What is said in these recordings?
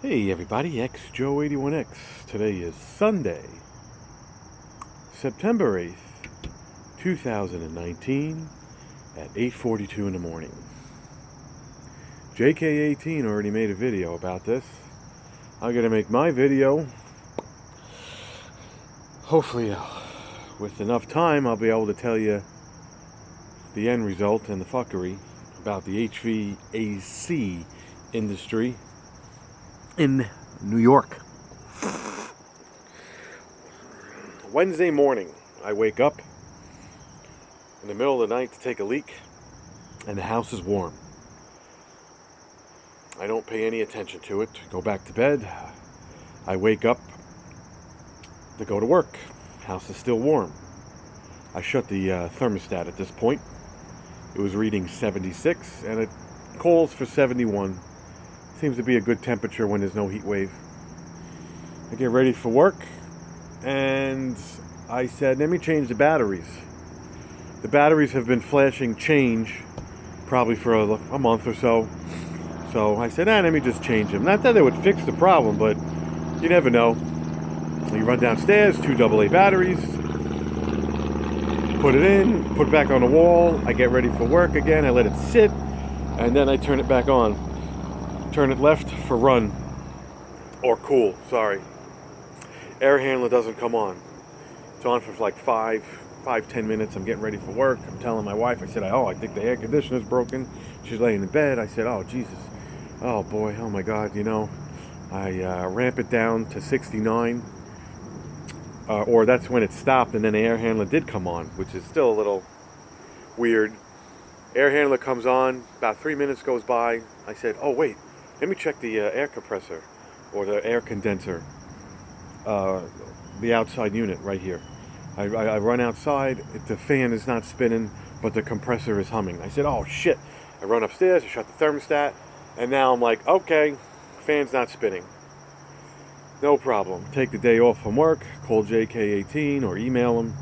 Hey everybody, XJoe81X. Today is Sunday, September 8th, 2019 at 8:42 in the morning. JK18 already made a video about this. I'm going to make my video. Hopefully, with enough time, I'll be able to tell you the end result and the fuckery about the HVAC industry in New York. Wednesday morning, I wake up in the middle of the night to take a leak, and the house is warm. I don't pay any attention to it. Go back to bed. I wake up to go to work. House is still warm. I shut the thermostat at this point. It was reading 76, and it calls for 71. Seems to be a good temperature when there's no heat wave. I get ready for work, and I said, let me change the batteries. The batteries have been flashing change probably for a month or so. So I said, let me just change them. Not that they would fix the problem, but you never know. You run downstairs, 2 AA batteries, put it in, put it back on the wall. I get ready for work again. I let it sit, and then I turn it back on. Turn it left for run, or cool, sorry. Air handler doesn't come on. It's on for like 5-10 minutes. I'm getting ready for work. I'm telling my wife, I said, I think the air conditioner's broken. She's laying in bed. I said, oh, Jesus. Oh, boy. Oh, my God. I ramp it down to 69. Or that's when it stopped, and then the air handler did come on, which is still a little weird. Air handler comes on. About 3 minutes goes by. I said, oh, wait. Let me check the air compressor or the air condenser, the outside unit right here. I run outside. The fan is not spinning, but the compressor is humming. I said, oh, shit. I run upstairs. I shut the thermostat. And now I'm like, okay, fan's not spinning. No problem. Take the day off from work, call JK18 or email him,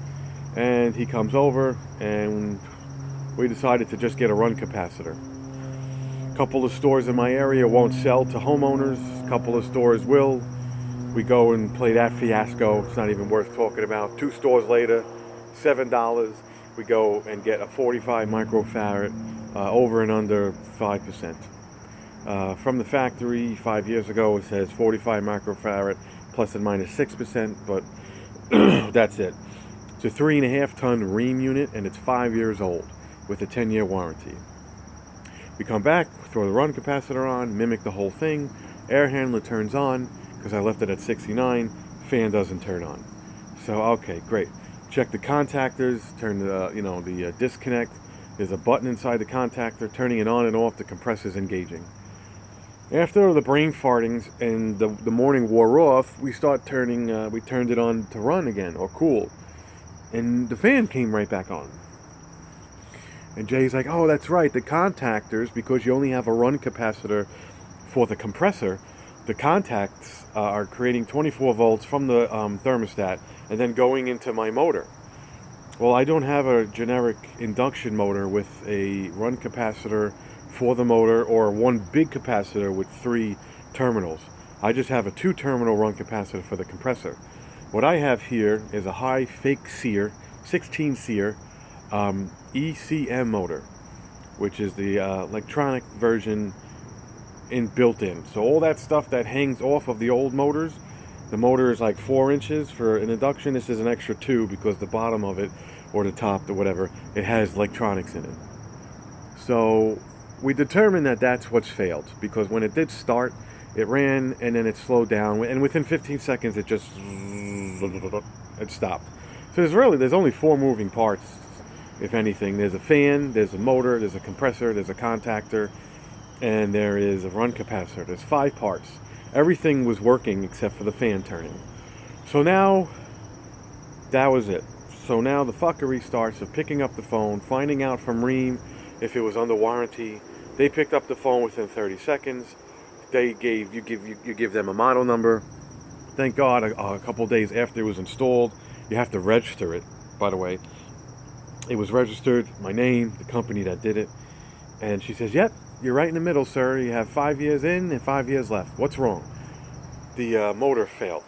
and he comes over, and we decided to just get a run capacitor. Couple of stores in my area won't sell to homeowners. Couple of stores will. We go and play that fiasco. It's not even worth talking about. 2 stores later, $7. We go and get a 45 microfarad over and under 5%. From the factory 5 years ago, it says 45 microfarad plus and minus 6%, but that's it. It's a 3.5-ton Rheem unit, and it's 5 years old with a 10-year warranty. We come back, throw the run capacitor on, mimic the whole thing. Air handler turns on because I left it at 69. Fan doesn't turn on. So okay, great. Check the contactors. Turn the disconnect. There's a button inside the contactor. Turning it on and off. The compressor's engaging. After the brain fartings and the morning wore off, we turned it on to run again or cool, and the fan came right back on. And Jay's like, oh, that's right, the contactors, because you only have a run capacitor for the compressor, the contacts are creating 24 volts from the thermostat and then going into my motor. Well, I don't have a generic induction motor with a run capacitor for the motor or one big capacitor with 3 terminals. I just have a 2-terminal run capacitor for the compressor. What I have here is a high fake SEER, 16 SEER, ECM motor, which is the electronic version built in. So all that stuff that hangs off of the old motors, the motor is like 4 inches for an induction. This is an extra 2 because the bottom of it, or the top, or whatever, it has electronics in it. So we determined that that's what's failed, because when it did start, it ran and then it slowed down, and within 15 seconds it just stopped. So there's only 4 moving parts. If anything, there's a fan, there's a motor, there's a compressor, there's a contactor, and there is a run capacitor. There's 5 parts. Everything was working except for the fan turning. So now, that was it. So now the fuckery starts of picking up the phone, finding out from Rheem if it was under warranty. They picked up the phone within 30 seconds. You give them a model number. Thank God, a couple days after it was installed, you have to register it, by the way. It was registered, my name, the company that did it. And she says, yep, you're right in the middle, sir. You have 5 years in and 5 years left. What's wrong? the motor failed.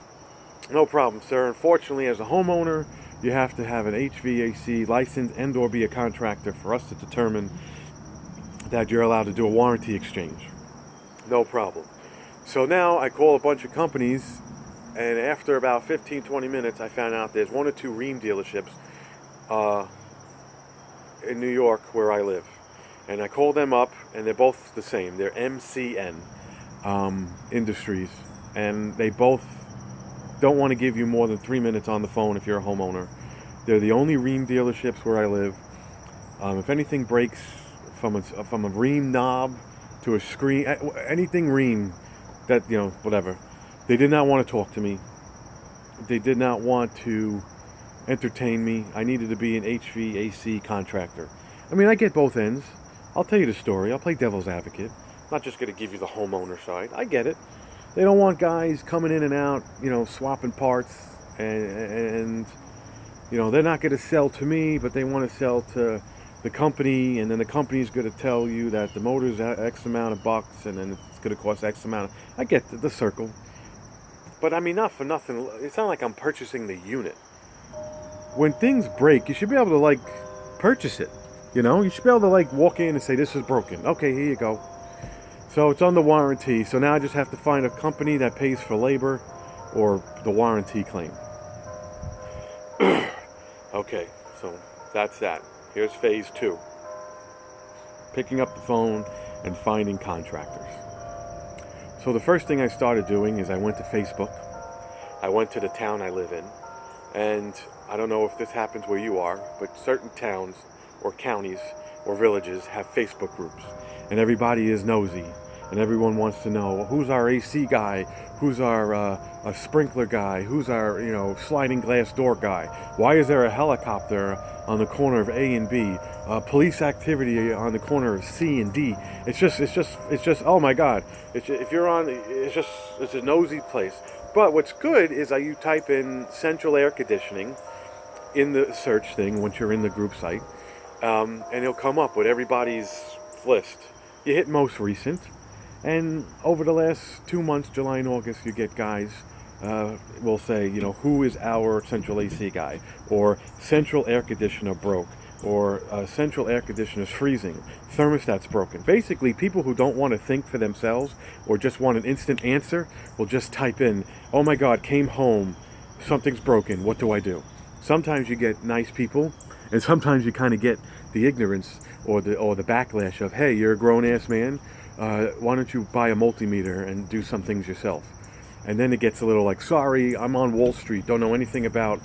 No problem, sir. Unfortunately, as a homeowner, you have to have an HVAC license and or be a contractor for us to determine that you're allowed to do a warranty exchange. No problem. So now I call a bunch of companies, and after about 15-20 minutes, I found out there's 1 or 2 Rheem dealerships in New York where I live. And I called them up, and they're both the same. They're MCN Industries, and they both don't want to give you more than 3 minutes on the phone if you're a homeowner. They're the only Rheem dealerships where I live. If anything breaks from a Rheem knob to a screen, anything Rheem, that, whatever. They did not want to talk to me. They did not want to entertain me. I needed to be an HVAC contractor. I mean, I get both ends. I'll tell you the story. I'll play devil's advocate. I'm not just going to give you the homeowner side. I get it. They don't want guys coming in and out, swapping parts, and they're not going to sell to me, but they want to sell to the company, and then the company's going to tell you that the motor's X amount of bucks, and then it's going to cost X amount. I get the circle. But I mean, not for nothing, it's not like I'm purchasing the unit. When things break, you should be able to, purchase it. You should be able to, walk in and say, this is broken. Okay, here you go. So it's under warranty. So now I just have to find a company that pays for labor or the warranty claim. Okay, so that's that. Here's phase 2. Picking up the phone and finding contractors. So the first thing I started doing is I went to Facebook. I went to the town I live in. And I don't know if this happens where you are, but certain towns or counties or villages have Facebook groups. And everybody is nosy. And everyone wants to know, who's our AC guy? Who's our a sprinkler guy? Who's our, sliding glass door guy? Why is there a helicopter on the corner of A and B? Police activity on the corner of C and D. It's just. Oh my God! If you're on, it's a nosy place. But what's good is you type in central air conditioning in the search thing once you're in the group site, and it'll come up with everybody's list. You hit most recent. And over the last 2 months, July and August, you get guys will say, who is our central AC guy? Or central air conditioner broke. Or central air conditioner's freezing. Thermostat's broken. Basically, people who don't want to think for themselves or just want an instant answer will just type in, oh my God, came home, something's broken, what do I do? Sometimes you get nice people, and sometimes you kind of get the ignorance or the backlash of, hey, you're a grown-ass man. Why don't you buy a multimeter and do some things yourself? And then it gets a little sorry, I'm on Wall Street, don't know anything about,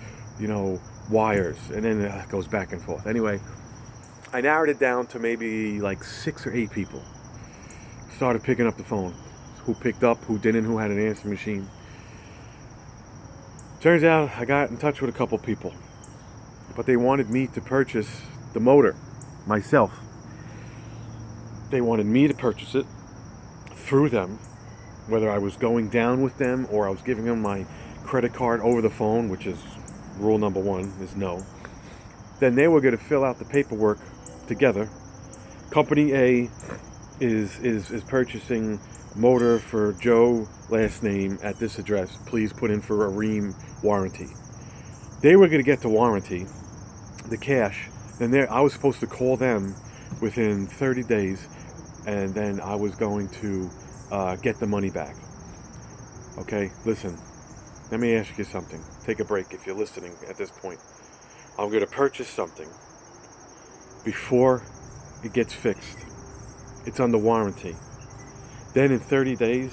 wires. And then it goes back and forth. Anyway, I narrowed it down to maybe 6 or 8 people. Started picking up the phone. Who picked up, who didn't, who had an answering machine. Turns out I got in touch with a couple people. But they wanted me to purchase the motor myself. They wanted me to purchase it through them, whether I was going down with them or I was giving them my credit card over the phone, which is rule number 1, is no. Then they were going to fill out the paperwork together. Company A is purchasing motor for Joe, last name, at this address. Please put in for a Rheem warranty. They were going to get the warranty, the cash. Then I was supposed to call them within 30 days, and then I was going to get the money back. Okay, listen, let me ask you something. Take a break if you're listening at this point. I'm going to purchase something before it gets fixed. It's under warranty. Then in 30 days,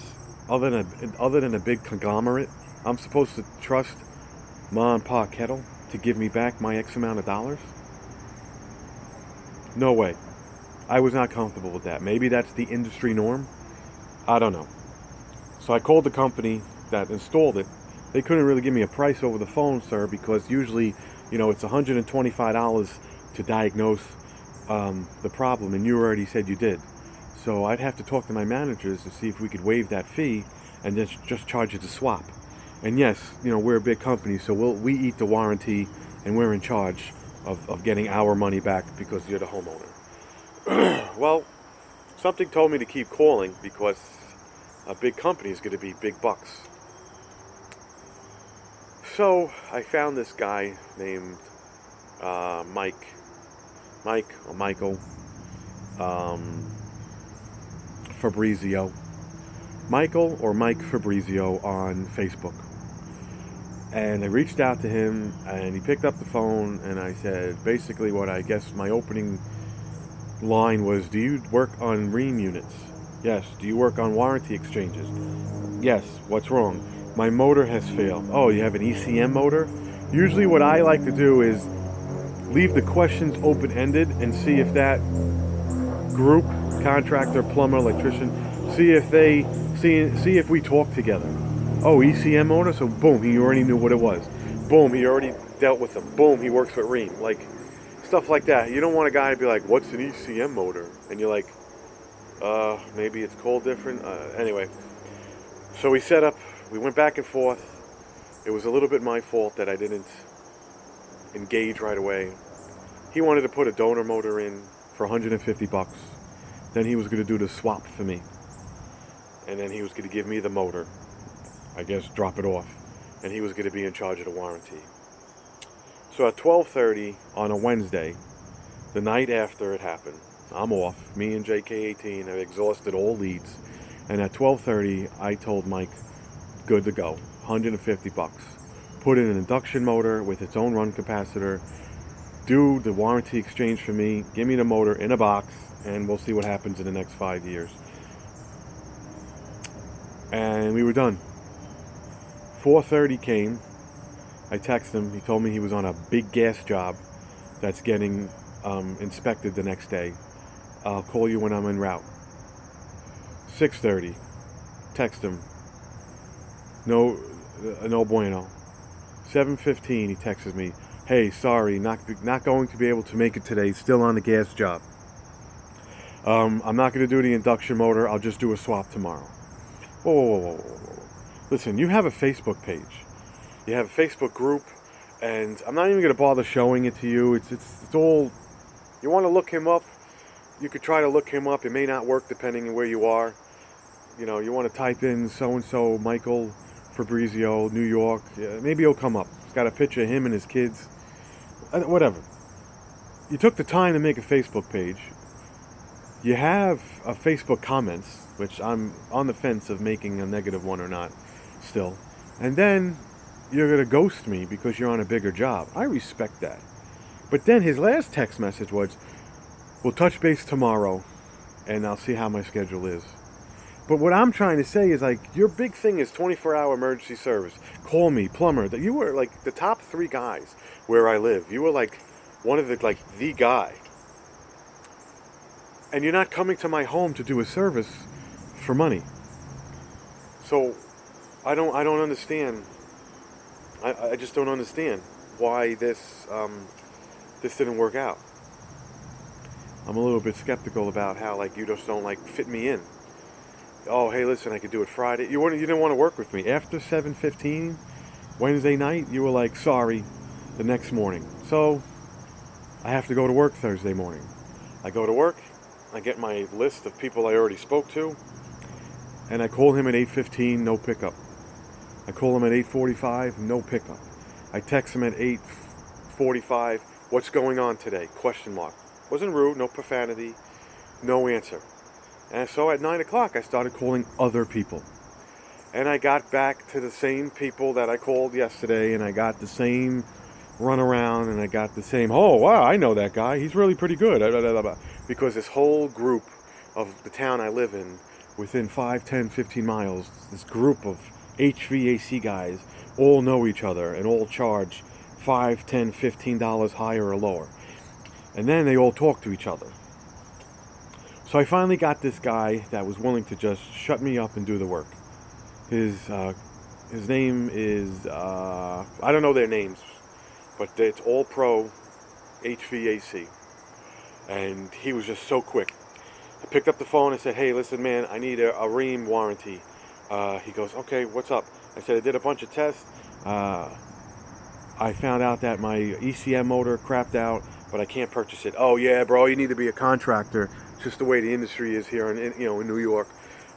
other than a big conglomerate, I'm supposed to trust Ma and Pa Kettle to give me back my X amount of dollars? No way. I was not comfortable with that. Maybe that's the industry norm. I don't know. So I called the company that installed it. They couldn't really give me a price over the phone, sir, because usually, it's $125 to diagnose the problem, and you already said you did. So I'd have to talk to my managers to see if we could waive that fee and just charge you to swap. And yes, we're a big company, so we eat the warranty, and we're in charge of getting our money back because you're the homeowner. Well, something told me to keep calling because a big company is going to be big bucks. So I found this guy named Mike or Michael um, Fabrizio. Michael or Mike Fabrizio on Facebook. And I reached out to him, and he picked up the phone, and I said basically what I guess my opening line was, do you work on Rheem units? Yes. Do you work on warranty exchanges? Yes. What's wrong? My motor has failed. Oh, you have an ECM motor? Usually what I like to do is leave the questions open-ended and see if that group, contractor, plumber, electrician, see if we talk together. Oh, ECM motor? So boom, he already knew what it was. Boom, he already dealt with them. Boom, he works with Rheem. Like, stuff like that. You don't want a guy to be like, what's an ECM motor? And you're like, maybe it's called different. Anyway, so we went back and forth. It was a little bit my fault that I didn't engage right away. He wanted to put a donor motor in for $150. Then he was going to do the swap for me. And then he was going to give me the motor. I guess drop it off. And he was going to be in charge of the warranty. So at 12:30 on a Wednesday, the night after it happened, I'm off. Me and JK18 have exhausted all leads. And at 12:30, I told Mike, good to go, $150. Put in an induction motor with its own run capacitor. Do the warranty exchange for me. Give me the motor in a box, and we'll see what happens in the next 5 years. And we were done. 4:30 came. I texted him. He told me he was on a big gas job that's getting inspected the next day. I'll call you when I'm en route. 6:30. Text him. No bueno. 7:15. He texts me. Hey, sorry, not going to be able to make it today. Still on the gas job. I'm not going to do the induction motor. I'll just do a swap tomorrow. Whoa. Listen, you have a Facebook page. You have a Facebook group, and I'm not even going to bother showing it to you. It's all. You want to look him up? You could try to look him up. It may not work depending on where you are. You know, you want to type in so-and-so, Michael Fabrizio, New York. Yeah, maybe he'll come up. It's got a picture of him and his kids. Whatever. You took the time to make a Facebook page. You have a Facebook comments, which I'm on the fence of making a negative one or not still. And then you're going to ghost me because you're on a bigger job. I respect that. But then his last text message was, we'll touch base tomorrow and I'll see how my schedule is. But what I'm trying to say is, like, your big thing is 24-hour emergency service. Call me, plumber. That you were like the top 3 guys where I live. You were like one of the guy. And you're not coming to my home to do a service for money. So I don't understand. I just don't understand why this didn't work out. I'm a little bit skeptical about how, like, you just don't, like, fit me in. Oh, hey, listen, I could do it Friday. You didn't want to work with me. After 7:15 Wednesday night, you were like, sorry, the next morning. So I have to go to work Thursday morning. I go to work, I get my list of people I already spoke to, and I call him at 8:15, no pickup. I call him at 8:45, no pickup. I text him at 8:45, what's going on today? Question mark. Wasn't rude, no profanity, no answer. And so at 9 o'clock, I started calling other people. And I got back to the same people that I called yesterday, and I got the same runaround, and I got the same, oh, wow, I know that guy. He's really pretty good. Because this whole group of the town I live in, within 5, 10, 15 miles, this group of HVAC guys all know each other and all charge $5, $10, $15 higher or lower. And then they all talk to each other. So I finally got this guy that was willing to just shut me up and do the work. His name is, I don't know their names, but it's All Pro HVAC. And he was just so quick. I picked up the phone and said, hey, listen, man, I need a Rheem warranty. He goes, okay, what's up? I said, I did a bunch of tests. I found out that my ECM motor crapped out, but I can't purchase it. Oh, yeah, bro, you need to be a contractor. It's just the way the industry is here in New York.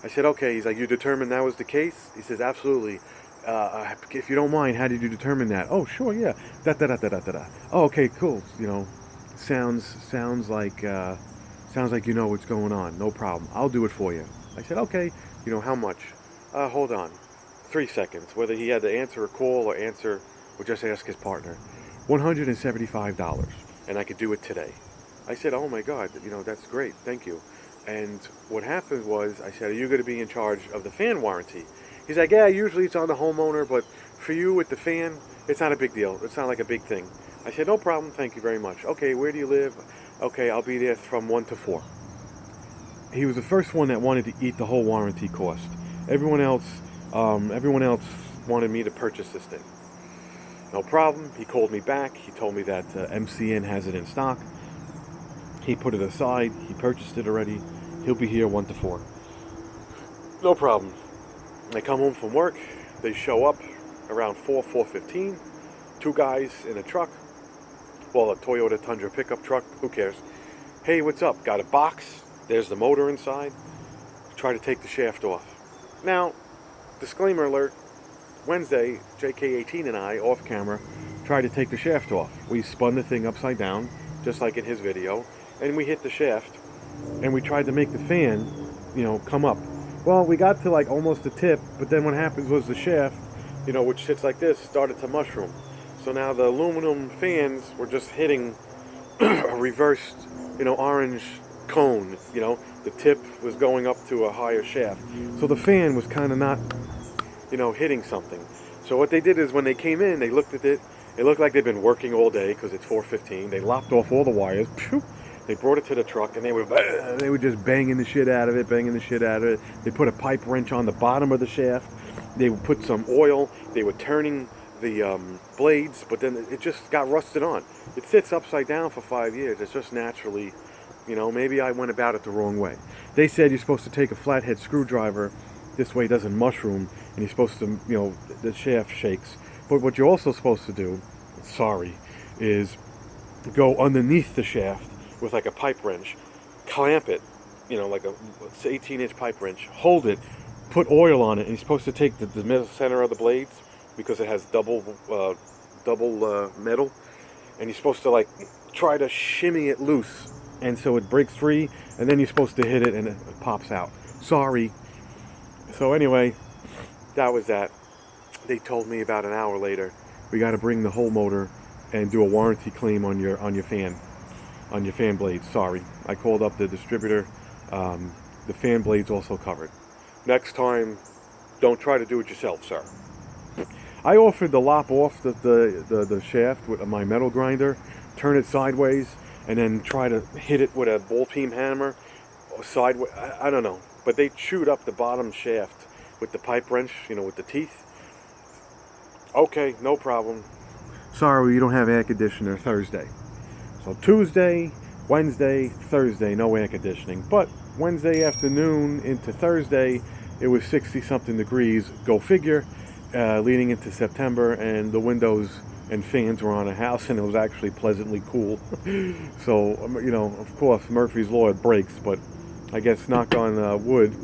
I said, okay. He's like, you determined that was the case? He says, absolutely. if you don't mind, how did you determine that? Oh, sure, yeah. Da da da da da da da. Oh, okay, cool. Sounds like you know what's going on. No problem. I'll do it for you. I said, okay. How much? Hold on. 3 seconds. Whether he had to answer a call or just ask his partner. $175, and I could do it today. I said, oh my God, that's great. Thank you. And what happened was, I said, are you going to be in charge of the fan warranty? He's like, yeah, usually it's on the homeowner, but for you with the fan, it's not a big deal. It's not like a big thing. I said, no problem. Thank you very much. Okay, where do you live? Okay, I'll be there from 1 to 4. He was the first one that wanted to eat the whole warranty cost. Everyone else wanted me to purchase this thing. No problem. He called me back. He told me that MCN has it in stock. He put it aside. He purchased it already. He'll be here 1 to 4. No problem. I come home from work. They show up around 4:15. 2 guys in a truck. Well, a Toyota Tundra pickup truck. Who cares? Hey, what's up? Got a box. There's the motor inside. Try to take the shaft off. Now, disclaimer alert. Wednesday, JK18 and I, off camera, tried to take the shaft off. We spun the thing upside down, just like in his video, and we hit the shaft, and we tried to make the fan, come up. Well, we got to like almost the tip, but then what happens was the shaft, which sits like this, started to mushroom. So now the aluminum fans were just hitting a reversed, orange cone. The tip was going up to a higher shaft. So the fan was kind of not, hitting something. So what they did is when they came in, they looked at it. It looked like they'd been working all day because it's 4:15. They lopped off all the wires. They brought it to the truck, and they were just banging the shit out of it. They put a pipe wrench on the bottom of the shaft. They would put some oil. They were turning the blades, but then it just got rusted on. It sits upside down for 5 years. It's just naturally, maybe I went about it the wrong way. They said you're supposed to take a flathead screwdriver. This way it doesn't mushroom, and you're supposed to, the shaft shakes. But what you're also supposed to do, is go underneath the shaft with like a pipe wrench, clamp it, like a 18-inch pipe wrench, hold it, put oil on it, and you're supposed to take the middle center of the blades because it has double metal, and you're supposed to like try to shimmy it loose, and so it breaks free, and then you're supposed to hit it and it pops out. Sorry. So anyway, that was that. They told me about an hour later, we got to bring the whole motor and do a warranty claim on your fan blades. Sorry, I called up the distributor. The fan blades also covered. Next time, don't try to do it yourself, sir. I offered to lop off the shaft with my metal grinder, turn it sideways, and then try to hit it with a ball peen hammer sideways. I don't know, but they chewed up the bottom shaft with the pipe wrench, with the teeth. Okay, no problem. Sorry, you don't have air conditioner Thursday. So Tuesday, Wednesday, Thursday, no air conditioning. But Wednesday afternoon into Thursday, it was 60-something degrees. Go figure. Leading into September, and the windows and fans were on a house, and it was actually pleasantly cool. So, of course, Murphy's Law, it breaks, but I guess knock on wood,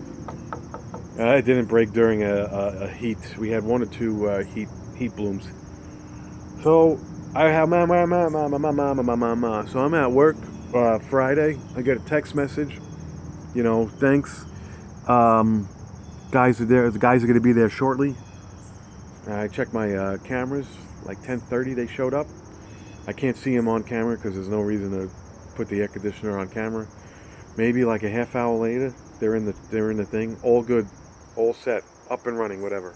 it didn't break during a heat. We had 1 or 2 heat blooms. So I have so I'm at work Friday. I get a text message. Thanks. Guys are there. The guys are going to be there shortly. I checked my cameras. Like 10:30, they showed up. I can't see them on camera because there's no reason to put the air conditioner on camera. Maybe like a half hour later, they're in the thing. All good, all set, up and running, whatever.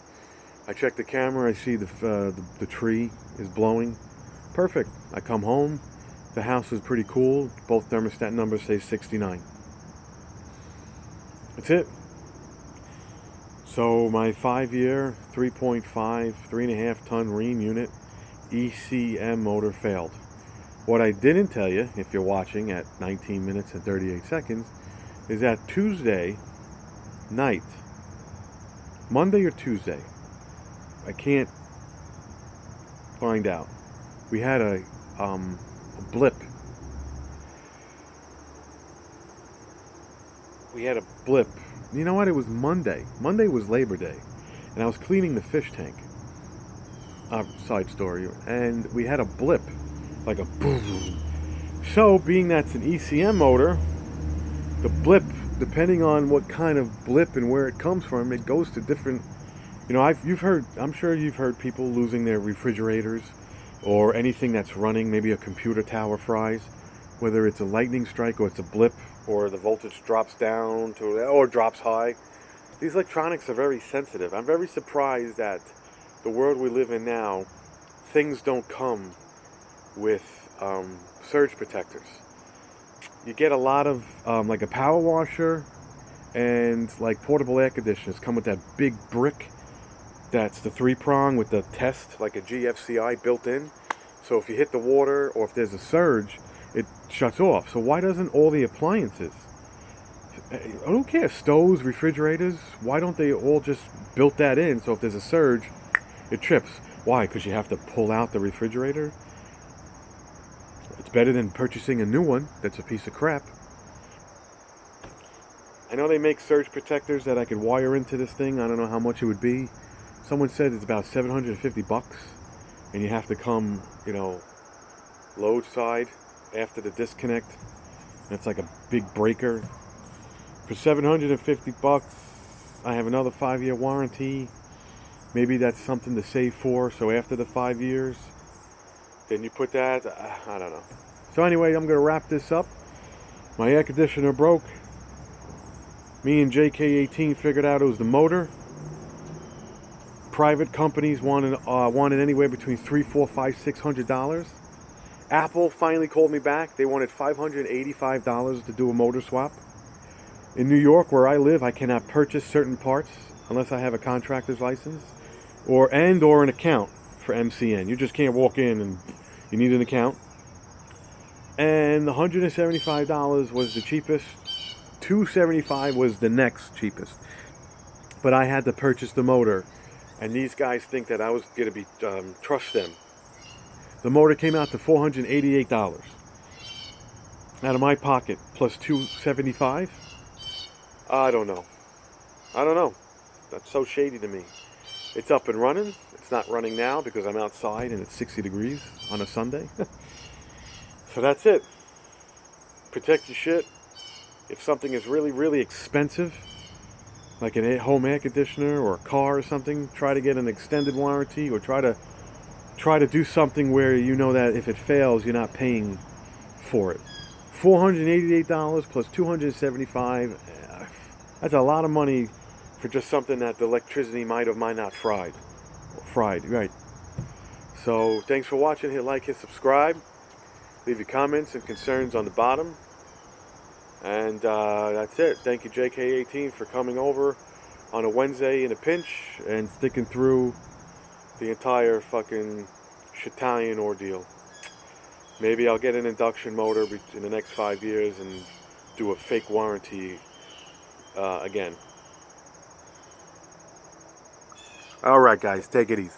I check the camera. I see the tree is blowing. Perfect. I come home. The house is pretty cool. Both thermostat numbers say 69. That's it. So my 5-year, 3.5, 3.5 ton Rheem unit ECM motor failed. What I didn't tell you, if you're watching at 19 minutes and 38 seconds, is that Tuesday night, Monday or Tuesday, I can't find out. We had a blip. We had a blip. You know what? It was Monday. Monday was Labor Day, and I was cleaning the fish tank. side story, and we had a blip, like a boom. So, being that's an ECM motor, the blip, depending on what kind of blip and where it comes from, it goes to different. You know, I'm sure you've heard people losing their refrigerators or anything that's running. Maybe a computer tower fries, whether it's a lightning strike or it's a blip, or the voltage drops down to or drops high. These electronics are very sensitive. I'm very surprised that the world we live in now, things don't come with surge protectors. You get a lot of like a power washer and like portable air conditioners come with that big brick that's the 3-prong with the test, like a GFCI built in. So if you hit the water or if there's a surge, it shuts off. So why doesn't all the appliances, I don't care, stoves, refrigerators, why don't they all just built that in so if there's a surge, it trips? Why? Because you have to pull out the refrigerator? It's better than purchasing a new one that's a piece of crap. I know they make surge protectors that I could wire into this thing. I don't know how much it would be. Someone said it's about $750, and you have to come, you know, load side after the disconnect. That's like a big breaker. For $750, I have another 5-year warranty. Maybe that's something to save for. So after the 5 years, then you put that. I don't know. So anyway, I'm going to wrap this up. My air conditioner broke. Me and JK18 figured out it was the motor. Private companies wanted anywhere between $300, $400, $500, $600. Apple finally called me back. They wanted $585 to do a motor swap. In New York, where I live, I cannot purchase certain parts unless I have a contractor's license or an account for MCN. You just can't walk in and you need an account. And $175 was the cheapest. $275 was the next cheapest. But I had to purchase the motor. And these guys think that I was going to be trust them. The motor came out to $488 out of my pocket, plus $275. I don't know. That's so shady to me. It's up and running. It's not running now because I'm outside and it's 60 degrees on a Sunday. So that's it. Protect your shit. If something is really, really expensive, like a home air conditioner or a car or something, try to get an extended warranty or try to do something where you know that if it fails, you're not paying for it. $488 plus $275. That's a lot of money for just something that the electricity might not fried. Right. So thanks for watching. Hit like, hit subscribe. Leave your comments and concerns on the bottom. And that's it. Thank you, JK18, for coming over on a Wednesday in a pinch and sticking through the entire fucking Shitalian ordeal. Maybe I'll get an induction motor in the next 5 years and do a fake warranty again. All right, guys, take it easy.